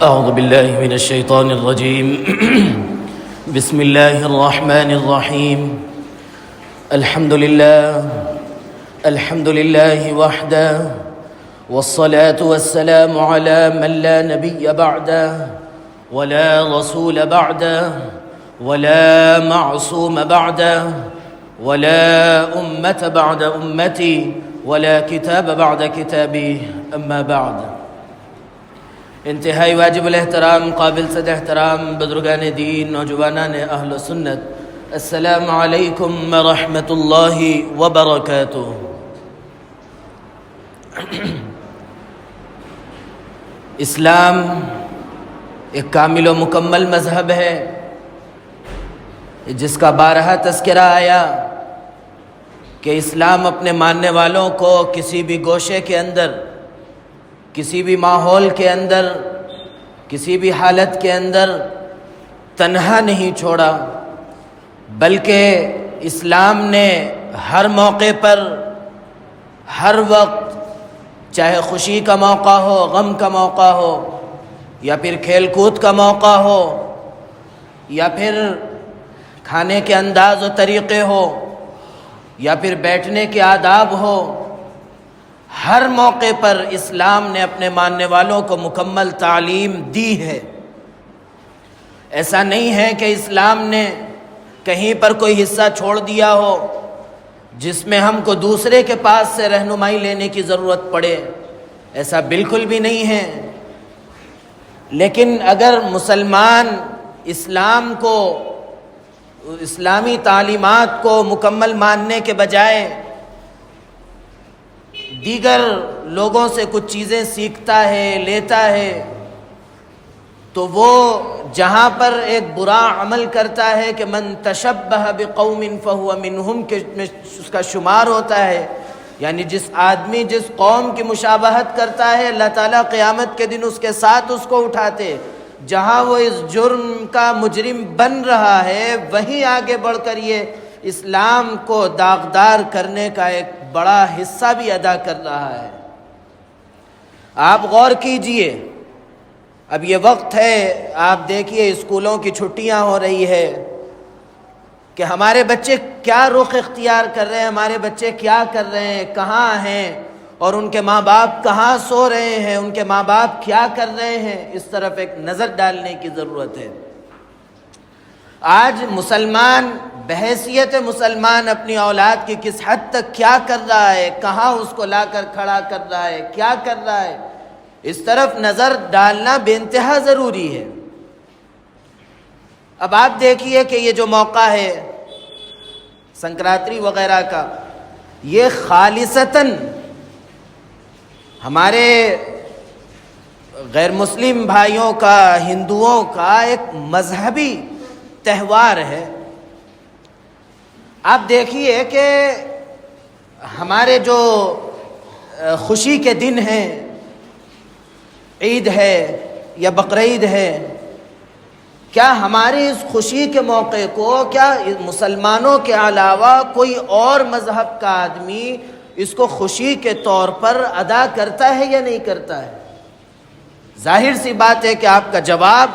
أعوذ بالله من الشيطان الرجيم بسم الله الرحمن الرحيم الحمد لله وحده والصلاة والسلام على من لا نبي بعده ولا رسول بعده ولا معصوم بعده ولا أمة بعد أمتي ولا كتاب بعد كتابي أما بعد. انتہائی واجب الاحترام، قابل صد احترام بزرگان دین، نوجوانان اہل سنت، السلام علیکم ورحمۃ اللہ وبرکاتہ۔ اسلام ایک کامل و مکمل مذہب ہے جس کا بارہا تذکرہ آیا کہ اسلام اپنے ماننے والوں کو کسی بھی گوشے کے اندر، کسی بھی ماحول کے اندر، کسی بھی حالت کے اندر تنہا نہیں چھوڑا، بلکہ اسلام نے ہر موقع پر، ہر وقت، چاہے خوشی کا موقع ہو، غم کا موقع ہو، یا پھر کھیل کود کا موقع ہو، یا پھر کھانے کے انداز و طریقے ہو، یا پھر بیٹھنے کے آداب ہو، ہر موقع پر اسلام نے اپنے ماننے والوں کو مکمل تعلیم دی ہے۔ ایسا نہیں ہے کہ اسلام نے کہیں پر کوئی حصہ چھوڑ دیا ہو جس میں ہم کو دوسرے کے پاس سے رہنمائی لینے کی ضرورت پڑے، ایسا بالکل بھی نہیں ہے۔ لیکن اگر مسلمان اسلام کو، اسلامی تعلیمات کو مکمل ماننے کے بجائے دیگر لوگوں سے کچھ چیزیں سیکھتا ہے، لیتا ہے، تو وہ جہاں پر ایک برا عمل کرتا ہے کہ من تشبہ بقوم فہو منہم کے میں اس کا شمار ہوتا ہے، یعنی جس آدمی جس قوم کی مشابہت کرتا ہے اللہ تعالیٰ قیامت کے دن اس کے ساتھ اس کو اٹھاتے، جہاں وہ اس جرم کا مجرم بن رہا ہے وہیں آگے بڑھ کر یہ اسلام کو داغدار کرنے کا ایک بڑا حصہ بھی ادا کر رہا ہے۔ آپ غور کیجئے، اب یہ وقت ہے، آپ دیکھیے اسکولوں کی چھٹیاں ہو رہی ہے کہ ہمارے بچے کیا رخ اختیار کر رہے ہیں، ہمارے بچے کیا کر رہے ہیں، کہاں ہیں، اور ان کے ماں باپ کہاں سو رہے ہیں، ان کے ماں باپ کیا کر رہے ہیں، اس طرف ایک نظر ڈالنے کی ضرورت ہے۔ آج مسلمان بحیثیت مسلمان اپنی اولاد کی کس حد تک کیا کر رہا ہے، کہاں اس کو لا کر کھڑا کر رہا ہے، کیا کر رہا ہے، اس طرف نظر ڈالنا بے انتہا ضروری ہے۔ اب آپ دیکھیے کہ یہ جو موقع ہے سنکراتری وغیرہ کا، یہ خالصتاً ہمارے غیر مسلم بھائیوں کا، ہندوؤں کا ایک مذہبی تہوار ہے۔ آپ دیکھیے کہ ہمارے جو خوشی کے دن ہیں، عید ہے یا بقرعید ہے، کیا ہماری اس خوشی کے موقع کو کیا مسلمانوں کے علاوہ کوئی اور مذہب کا آدمی اس کو خوشی کے طور پر ادا کرتا ہے یا نہیں کرتا ہے؟ ظاہر سی بات ہے کہ آپ کا جواب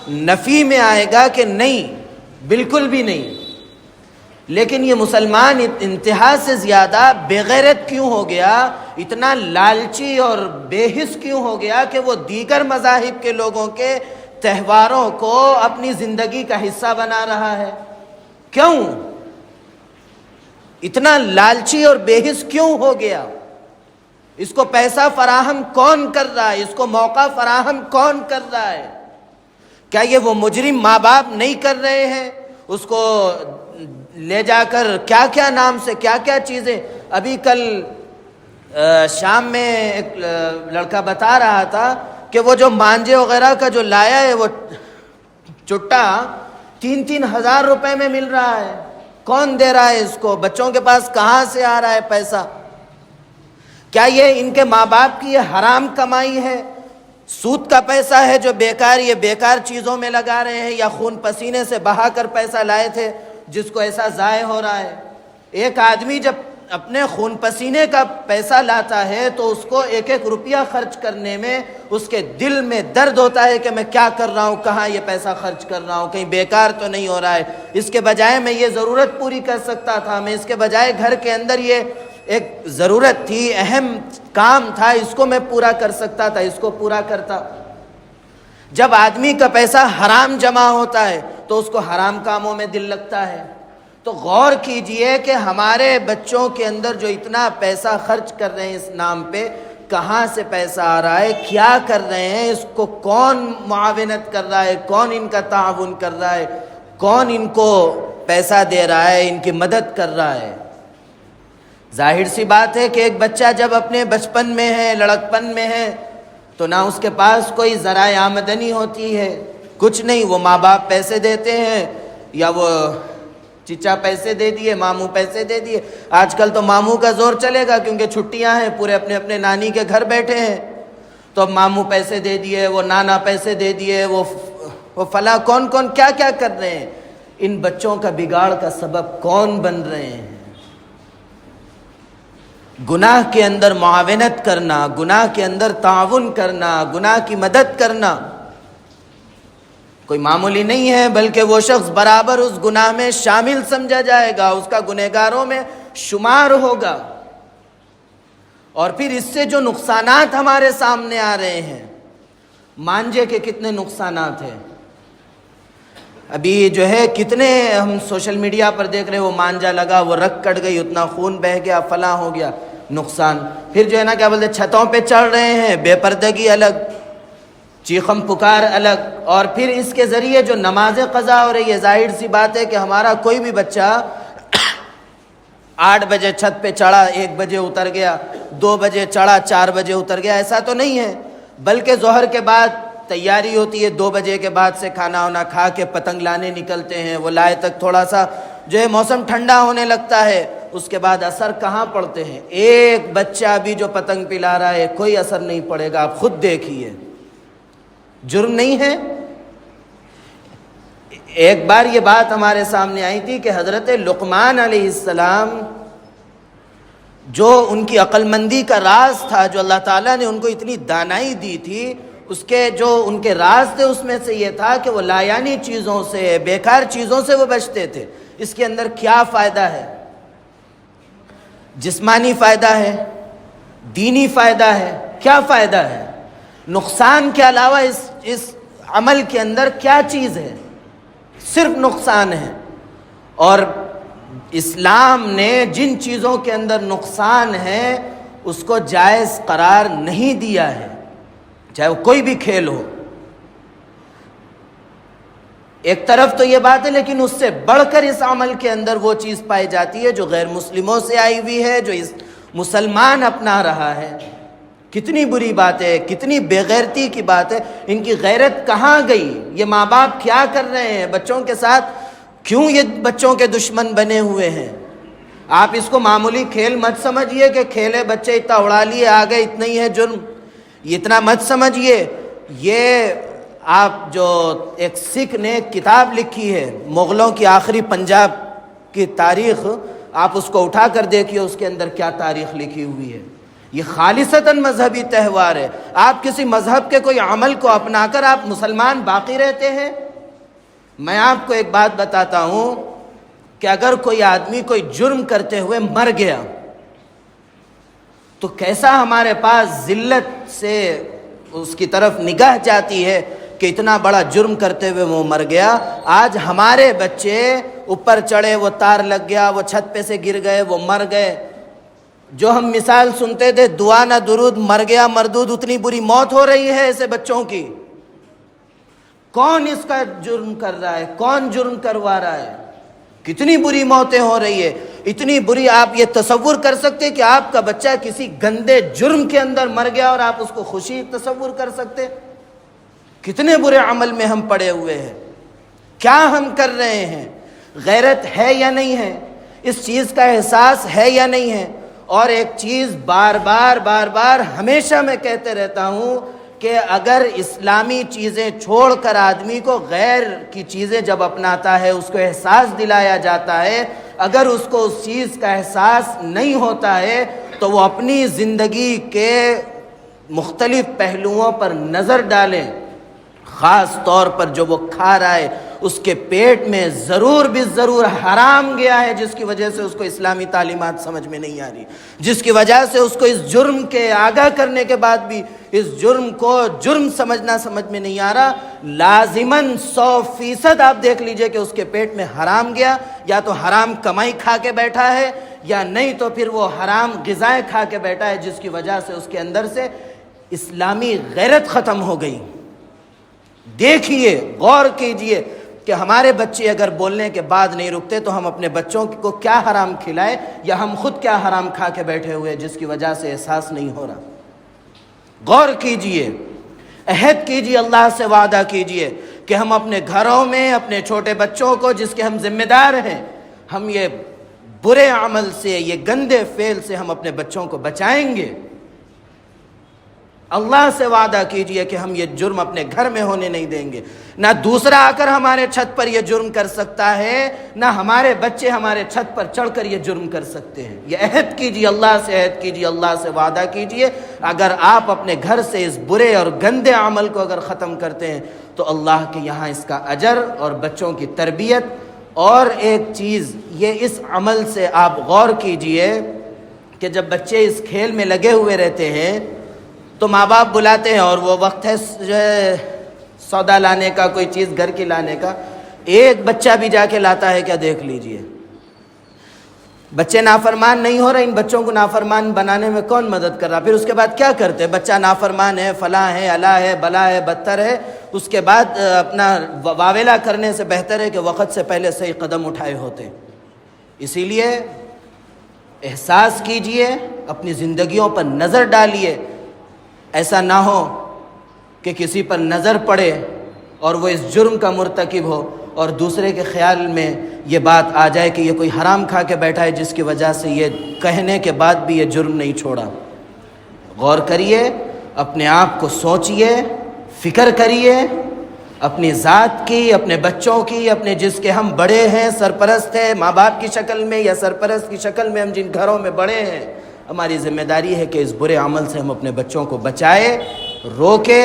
نفی میں آئے گا کہ نہیں، بالکل بھی نہیں۔ لیکن یہ مسلمان انتہا سے زیادہ بے غیرت کیوں ہو گیا، اتنا لالچی اور بے حس کیوں ہو گیا کہ وہ دیگر مذاہب کے لوگوں کے تہواروں کو اپنی زندگی کا حصہ بنا رہا ہے؟ کیوں اتنا لالچی اور بے حس کیوں ہو گیا؟ اس کو پیسہ فراہم کون کر رہا ہے، اس کو موقع فراہم کون کر رہا ہے؟ کیا یہ وہ مجرم ماں باپ نہیں کر رہے ہیں؟ اس کو لے جا کر کیا کیا نام سے کیا کیا چیزیں، ابھی کل شام میں ایک لڑکا بتا رہا تھا کہ وہ جو مانجے وغیرہ کا جو لایا ہے وہ چٹا 3-3 ہزار روپے میں مل رہا ہے۔ کون دے رہا ہے اس کو؟ بچوں کے پاس کہاں سے آ رہا ہے پیسہ؟ کیا یہ ان کے ماں باپ کی یہ حرام کمائی ہے؟ سود کا پیسہ ہے جو بیکار، یہ بیکار چیزوں میں لگا رہے ہیں، یا خون پسینے سے بہا کر پیسہ لائے تھے جس کو ایسا ضائع ہو رہا ہے؟ ایک آدمی جب اپنے خون پسینے کا پیسہ لاتا ہے تو اس کو ایک ایک روپیہ خرچ کرنے میں اس کے دل میں درد ہوتا ہے کہ میں کیا کر رہا ہوں، کہاں یہ پیسہ خرچ کر رہا ہوں، کہیں بیکار تو نہیں ہو رہا ہے، اس کے بجائے میں یہ ضرورت پوری کر سکتا تھا، میں اس کے بجائے گھر کے اندر یہ ایک ضرورت تھی، اہم کام تھا، اس کو میں پورا کر سکتا تھا، اس کو پورا کرتا۔ جب آدمی کا پیسہ حرام جمع ہوتا ہے تو اس کو حرام کاموں میں دل لگتا ہے۔ تو غور کیجئے کہ ہمارے بچوں کے اندر جو اتنا پیسہ خرچ کر رہے ہیں اس نام پہ، کہاں سے پیسہ آ رہا ہے، کیا کر رہے ہیں، اس کو کون معاونت کر رہا ہے، کون ان کا تعاون کر رہا ہے، کون ان کو پیسہ دے رہا ہے، ان کی مدد کر رہا ہے۔ ظاہر سی بات ہے کہ ایک بچہ جب اپنے بچپن میں ہے، لڑکپن میں ہے، تو نہ اس کے پاس کوئی ذرائع آمدنی ہوتی ہے، کچھ نہیں، وہ ماں باپ پیسے دیتے ہیں یا وہ چچا پیسے دے دیے، ماموں پیسے دے دیے۔ آج کل تو ماموں کا زور چلے گا کیونکہ چھٹیاں ہیں، پورے اپنے اپنے نانی کے گھر بیٹھے ہیں، تو اب ماموں پیسے دے دیے، وہ نانا پیسے دے دیے، وہ فلاں کون کون کیا کیا کر رہے ہیں۔ ان بچوں کا بگاڑ کا سبب کون بن رہے ہیں؟ گناہ کے اندر معاونت کرنا، گناہ کے اندر تعاون کرنا، گناہ کی مدد کرنا کوئی معمولی نہیں ہے، بلکہ وہ شخص برابر اس گناہ میں شامل سمجھا جائے گا، اس کا گنہگاروں میں شمار ہوگا۔ اور پھر اس سے جو نقصانات ہمارے سامنے آ رہے ہیں، مانجے کے کتنے نقصانات ہیں۔ ابھی جو ہے کتنے ہم سوشل میڈیا پر دیکھ رہے ہیں، وہ مانجا لگا، وہ رگ کٹ گئی، اتنا خون بہہ گیا، فلاں ہو گیا، نقصان۔ پھر جو ہے نا کیا بولتے ہیں، چھتوں پہ چڑھ رہے ہیں، بے پردگی الگ، چیخم پکار الگ، اور پھر اس کے ذریعے جو نماز قضا ہو رہی ہے۔ ظاہر سی بات ہے کہ ہمارا کوئی بھی بچہ 8 بجے چھت پہ چڑھا، 1 بجے اتر گیا، 2 بجے چڑھا، 4 بجے اتر گیا، ایسا تو نہیں ہے، بلکہ ظہر کے بعد تیاری ہوتی ہے، 2 بجے کے بعد سے کھانا وانا کھا کے پتنگ لانے نکلتے ہیں، وہ لائے تک تھوڑا سا جو ہے موسم ٹھنڈا ہونے لگتا ہے، اس کے بعد اثر کہاں پڑتے ہیں۔ ایک بچہ بھی جو پتنگ پلا رہا ہے کوئی اثر نہیں پڑے گا، آپ خود دیکھیے، جرم نہیں ہے۔ ایک بار یہ بات ہمارے سامنے آئی تھی کہ حضرت لقمان علیہ السلام، جو ان کی عقل مندی کا راز تھا، جو اللہ تعالیٰ نے ان کو اتنی دانائی دی تھی، اس کے جو ان کے راز تھے اس میں سے یہ تھا کہ وہ لایانی چیزوں سے، بیکار چیزوں سے وہ بچتے تھے۔ اس کے اندر کیا فائدہ ہے؟ جسمانی فائدہ ہے، دینی فائدہ ہے، کیا فائدہ ہے؟ نقصان کے علاوہ اس عمل کے اندر کیا چیز ہے؟ صرف نقصان ہے۔ اور اسلام نے جن چیزوں کے اندر نقصان ہے اس کو جائز قرار نہیں دیا ہے، چاہے وہ کوئی بھی کھیل ہو۔ ایک طرف تو یہ بات ہے، لیکن اس سے بڑھ کر اس عمل کے اندر وہ چیز پائی جاتی ہے جو غیر مسلموں سے آئی ہوئی ہے، جو اس مسلمان اپنا رہا ہے۔ کتنی بری بات ہے، کتنی بے غیرتی کی بات ہے۔ ان کی غیرت کہاں گئی؟ یہ ماں باپ کیا کر رہے ہیں بچوں کے ساتھ؟ کیوں یہ بچوں کے دشمن بنے ہوئے ہیں؟ آپ اس کو معمولی کھیل مت سمجھیے کہ کھیلے بچے اتنا اڑا لیے آ گئے، اتنا ہی ہے جرم، اتنا مت سمجھیے۔ یہ آپ جو ایک سکھ نے کتاب لکھی ہے مغلوں کی آخری پنجاب کی تاریخ، آپ اس کو اٹھا کر دیکھیے، اس کے اندر کیا تاریخ لکھی ہوئی ہے۔ یہ خالصتاً مذہبی تہوار ہے۔ آپ کسی مذہب کے کوئی عمل کو اپنا کر آپ مسلمان باقی رہتے ہیں۔ میں آپ کو ایک بات بتاتا ہوں کہ اگر کوئی آدمی کوئی جرم کرتے ہوئے مر گیا تو کیسا ہمارے پاس ذلت سے اس کی طرف نگاہ جاتی ہے کہ اتنا بڑا جرم کرتے ہوئے وہ مر گیا۔ آج ہمارے بچے اوپر چڑھے، وہ تار لگ گیا، وہ چھت پہ سے گر گئے، وہ مر گئے۔ جو ہم مثال سنتے تھے، دعا نہ درود مر گیا مردود، اتنی بری موت ہو رہی ہے ایسے بچوں کی۔ کون اس کا جرم کر رہا ہے؟ کون جرم کروا رہا ہے؟ کتنی بری موتیں ہو رہی ہے، اتنی بری۔ آپ یہ تصور کر سکتے کہ آپ کا بچہ کسی گندے جرم کے اندر مر گیا اور آپ اس کو خوشی تصور کر سکتے؟ کتنے برے عمل میں ہم پڑے ہوئے ہیں۔ کیا ہم کر رہے ہیں؟ غیرت ہے یا نہیں ہے؟ اس چیز کا احساس ہے یا نہیں ہے؟ اور ایک چیز بار بار ہمیشہ میں کہتے رہتا ہوں کہ اگر اسلامی چیزیں چھوڑ کر آدمی کو غیر کی چیزیں جب اپناتا ہے، اس کو احساس دلایا جاتا ہے، اگر اس کو اس چیز کا احساس نہیں ہوتا ہے تو وہ اپنی زندگی کے مختلف پہلوؤں پر نظر ڈالیں، خاص طور پر جو وہ کھا رہا ہے اس کے پیٹ میں ضرور بھی ضرور حرام گیا ہے، جس کی وجہ سے اس کو اسلامی تعلیمات سمجھ میں نہیں آ رہی، جس کی وجہ سے اس کو اس جرم کے آگاہ کرنے کے بعد بھی اس جرم کو جرم سمجھنا سمجھ میں نہیں آ رہا، لازماً 100% آپ دیکھ لیجئے کہ اس کے پیٹ میں حرام گیا، یا تو حرام کمائی کھا کے بیٹھا ہے، یا نہیں تو پھر وہ حرام غذائیں کھا کے بیٹھا ہے، جس کی وجہ سے اس کے اندر سے اسلامی غیرت ختم ہو گئی۔ دیکھیے، غور کیجئے کہ ہمارے بچے اگر بولنے کے بعد نہیں رکتے تو ہم اپنے بچوں کو کیا حرام کھلائے، یا ہم خود کیا حرام کھا کے بیٹھے ہوئے جس کی وجہ سے احساس نہیں ہو رہا۔ غور کیجئے، عہد کیجئے، اللہ سے وعدہ کیجئے کہ ہم اپنے گھروں میں اپنے چھوٹے بچوں کو، جس کے ہم ذمہ دار ہیں، ہم یہ برے عمل سے، یہ گندے فعل سے ہم اپنے بچوں کو بچائیں گے۔ اللہ سے وعدہ کیجئے کہ ہم یہ جرم اپنے گھر میں ہونے نہیں دیں گے، نہ دوسرا آ کر ہمارے چھت پر یہ جرم کر سکتا ہے، نہ ہمارے بچے ہمارے چھت پر چڑھ کر یہ جرم کر سکتے ہیں۔ یہ عہد کیجئے، اللہ سے عہد کیجئے، اللہ سے وعدہ کیجئے، اگر آپ اپنے گھر سے اس برے اور گندے عمل کو اگر ختم کرتے ہیں تو اللہ کے یہاں اس کا اجر اور بچوں کی تربیت۔ اور ایک چیز یہ، اس عمل سے آپ غور کیجئے کہ جب بچے اس کھیل میں لگے ہوئے رہتے ہیں تو ماں باپ بلاتے ہیں، اور وہ وقت ہے جو ہے سودا لانے کا، کوئی چیز گھر کی لانے کا، ایک بچہ بھی جا کے لاتا ہے کیا؟ دیکھ لیجئے، بچے نافرمان نہیں ہو رہے، ان بچوں کو نافرمان بنانے میں کون مدد کر رہا؟ پھر اس کے بعد کیا کرتے؟ بچہ نافرمان ہے، فلاں ہے، الا ہے، بلا ہے، بدتر ہے، اس کے بعد اپنا واویلا کرنے سے بہتر ہے کہ وقت سے پہلے صحیح قدم اٹھائے ہوتے۔ اسی لیے احساس کیجئے، اپنی زندگیوں پر نظر ڈالیے، ایسا نہ ہو کہ کسی پر نظر پڑے اور وہ اس جرم کا مرتکب ہو، اور دوسرے کے خیال میں یہ بات آ جائے کہ یہ کوئی حرام کھا کے بیٹھا ہے، جس کی وجہ سے یہ کہنے کے بعد بھی یہ جرم نہیں چھوڑا۔ غور کریے، اپنے آپ کو سوچئے، فکر کریے، اپنی ذات کی، اپنے بچوں کی، اپنے جس کے ہم بڑے ہیں، سرپرست ہیں، ماں باپ کی شکل میں یا سرپرست کی شکل میں، ہم جن گھروں میں بڑے ہیں، ہماری ذمہ داری ہے کہ اس برے عمل سے ہم اپنے بچوں کو بچائے، روکے،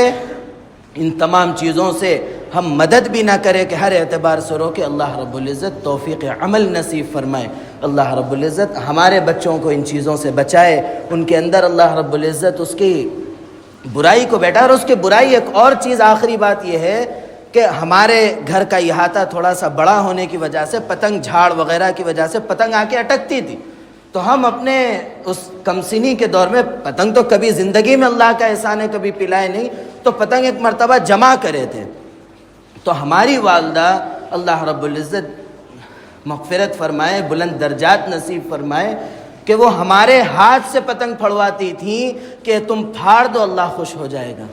ان تمام چیزوں سے ہم مدد بھی نہ کریں کہ ہر اعتبار سے روکے۔ اللہ رب العزت توفیق عمل نصیب فرمائے، اللہ رب العزت ہمارے بچوں کو ان چیزوں سے بچائے، ان کے اندر اللہ رب العزت اس کی برائی کو بیٹھا۔ اور اس کی برائی ایک اور چیز، آخری بات یہ ہے کہ ہمارے گھر کا احاطہ تھوڑا سا بڑا ہونے کی وجہ سے، پتنگ جھاڑ وغیرہ کی وجہ سے پتنگ آ کے اٹکتی تھی، تو ہم اپنے اس کم سنی کے دور میں، پتنگ تو کبھی زندگی میں اللہ کا احسان ہے کبھی پلائے نہیں، تو پتنگ ایک مرتبہ جمع کرے تھے، تو ہماری والدہ اللہ رب العزت مغفرت فرمائے، بلند درجات نصیب فرمائے، کہ وہ ہمارے ہاتھ سے پتنگ پھڑواتی تھیں کہ تم پھاڑ دو، اللہ خوش ہو جائے گا۔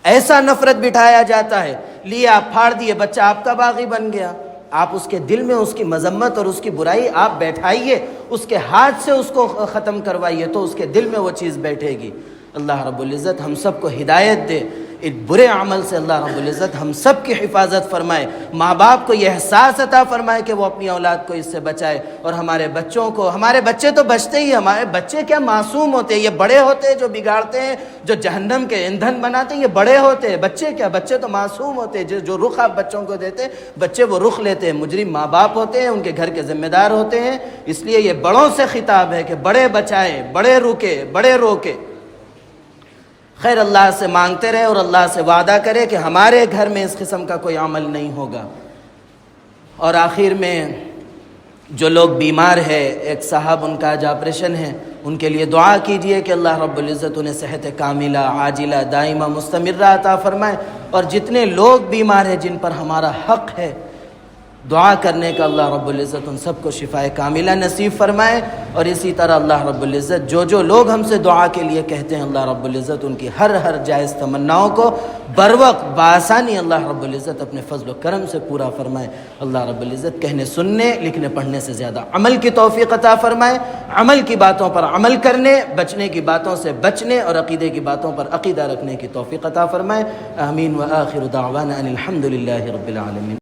ایسا نفرت بٹھایا جاتا ہے، لیا پھاڑ دیے، بچہ آپ کا باغی بن گیا۔ آپ اس کے دل میں اس کی مذمت اور اس کی برائی آپ بیٹھائیے، اس کے ہاتھ سے اس کو ختم کروائیے تو اس کے دل میں وہ چیز بیٹھے گی۔ اللہ رب العزت ہم سب کو ہدایت دے، اس برے عمل سے اللہ رب العزت ہم سب کی حفاظت فرمائے، ماں باپ کو یہ احساس عطا فرمائے کہ وہ اپنی اولاد کو اس سے بچائے، اور ہمارے بچوں کو، ہمارے بچے تو بچتے ہی، ہمارے بچے کیا معصوم ہوتے ہیں، یہ بڑے ہوتے ہیں جو بگاڑتے ہیں، جو جہنم کے ایندھن بناتے ہیں، یہ بڑے ہوتے ہیں، بچے کیا، بچے تو معصوم ہوتے ہیں، جو رخ آپ بچوں کو دیتے ہیں بچے وہ رخ لیتے ہیں، مجرم ماں باپ ہوتے ہیں، ان کے گھر کے ذمہ دار ہوتے ہیں۔ اس لیے یہ بڑوں سے خطاب ہے کہ بڑے بچائیں، بڑے روکے، بڑے روکے۔ خیر، اللہ سے مانگتے رہے اور اللہ سے وعدہ کرے کہ ہمارے گھر میں اس قسم کا کوئی عمل نہیں ہوگا۔ اور آخر میں جو لوگ بیمار ہے، ایک صاحب ان کا آج آپریشن ہے، ان کے لیے دعا کیجئے کہ اللہ رب العزت انہیں صحت کاملہ، عاجلہ، دائمہ، مستمرہ عطا فرمائے، اور جتنے لوگ بیمار ہیں جن پر ہمارا حق ہے دعا کرنے کا، اللہ رب العزت ان سب کو شفاء کاملہ نصیب فرمائے۔ اور اسی طرح اللہ رب العزت جو لوگ ہم سے دعا کے لیے کہتے ہیں، اللہ رب العزت ان کی ہر جائز تمناؤں کو بروقت بآسانی اللہ رب العزت اپنے فضل و کرم سے پورا فرمائے۔ اللہ رب العزت کہنے، سننے، لکھنے، پڑھنے سے زیادہ عمل کی توفیق عطا فرمائے، عمل کی باتوں پر عمل کرنے، بچنے کی باتوں سے بچنے، اور عقیدے کی باتوں پر عقیدہ رکھنے کی توفیق عطا فرمائے۔ آمین۔ وآخر دعوانا ان الحمد للہ رب العالمین۔